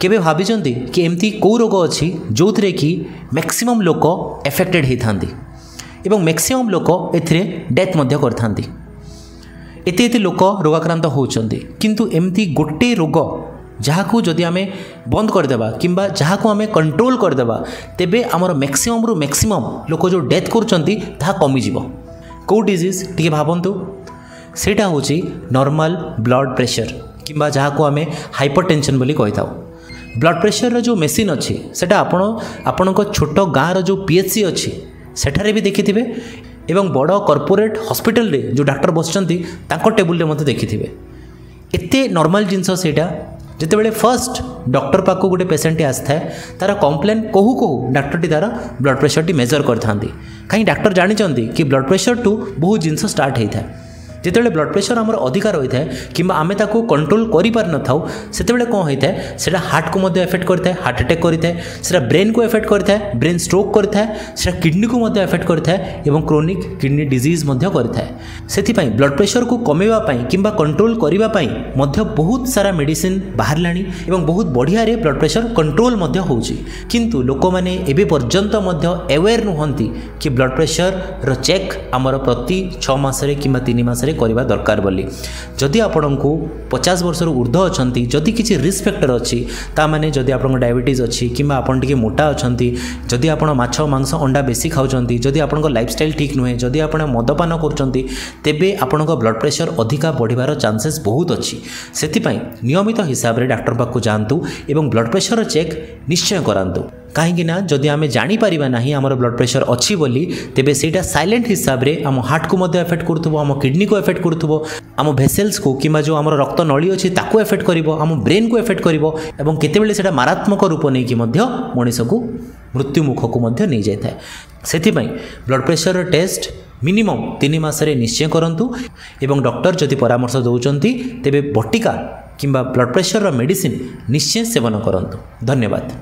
केबे भाबिचंती कि एमती कौ रोग अच्छी जो थे कि मैक्सिमम लोक एफेक्टेड होता एवं मैक्सिमम लोक ए डेथ करते एते लोक रोगाक्रांत होती किंतु एमती गोटे रोग जहाँ जदि आम बंद करदेबा किंबा जहाँ आम कंट्रोल करदेबा तेबे आमर मैक्सिमम रु मैक्सिमम लोक जो डेथ करछंती ताहा कमिजिवो। कौ डिजीज टिके भाबंतु सेटा होची नॉर्मल ब्लड प्रेशर किंबा जहाँ को आम हाइपरटेंशन बोली कहि थाउ। ब्लड प्रेशर जो मेसीन अच्छी सेटा आपण छोट गाँव जो पीएचसी अच्छी सेठारे भी देखिथिबे एवं बड़ कॉर्पोरेट हॉस्पिटल रे जो डॉक्टर बसचंती तांको टेबुल रे मते देखिथिबे। एते नॉर्मल जिनस सेटा जिते बड़े फर्स्ट डॉक्टर पाक गोटे पेसेंट आसता है तार कंप्लेन कहू कहू डॉक्टर टी तार ब्लड प्रेशर टी मेजर करथांती कहीं डॉक्टर जानी कि ब्लड प्रेशर टू बहुत जिनस स्टार्ट होता है। जिते ब्लड प्रेशर आमर अधिका रही है कि आम ताको कंट्रोल कर पार न था से कौन होता है सेटा हार्ट को मध्य एफेक्ट करता है, हार्ट अटैक करता है, सेटा ब्रेन को एफेक्ट करता है, ब्रेन स्ट्रोक करता है, सेटा किडनी को मध्य एफेक्ट करता है एवं क्रोनिक किडनी डिजीज मध्य करता है। से ब्लड प्रेशर को कमेवाई कि कंट्रोल करने मध्य बहुत सारा मेडिसिन बाहर लानी एवं बहुत बढ़िया रे ब्लड प्रेशर कंट्रोल मध्य होउची किंतु लोक माने एबे पर्यंत मध्य अवेयर नुहंती कि ब्लड प्रेशर रो चेक आमर प्रति 6 मासरे किंबा 3 मासरे करवा दरकार बोली। जदि आपण को 50 वर्ष ऊर्ध्व अच्छा जदि किसी रिस्क फैक्टर अच्छी ताने जदि आप डायबिटीज अच्छी कि आपन टिके मोटा अच्छा जदि आप माछ मांस अंडा बेसी खाऊँच जदि आप लाइफस्टाइल ठीक नुहे जदि आप मदपान करे आपण ब्लड प्रेशर अधिका बढ़िबार चांसेस बहुत अच्छी। से नियमित हिसाब से डॉक्टर पाक जातु एवं ब्लड प्रेशर चेक निश्चय करातु कहीं जदि आम जापर ना आमर ब्लड प्रेशर अच्छी बोली तेबे सेटा साइलेंट हिसाब से आम हार्ट को मध्य एफेक्ट करुव आम किडनी को एफेक्ट करुव आम भेसेल्स को कि जो आम रक्त नली अच्छी ताको एफेक्ट करिवो आम ब्रेन को एफेक्ट करिवो एवं केतेबेले सेटा मारात्मक रूप नहीं कि मनीष को मृत्यु मुख को मध्य नहीं जाए। से ब्लड प्रेशर टेस्ट मिनिमम 3 मासरे निश्चय करंतु एवं डॉक्टर जदि परामर्श दौरान तेबे बटिका किंबा ब्लड प्रेशर मेडिसिन निश्चय सेवन करंतु। धन्यवाद।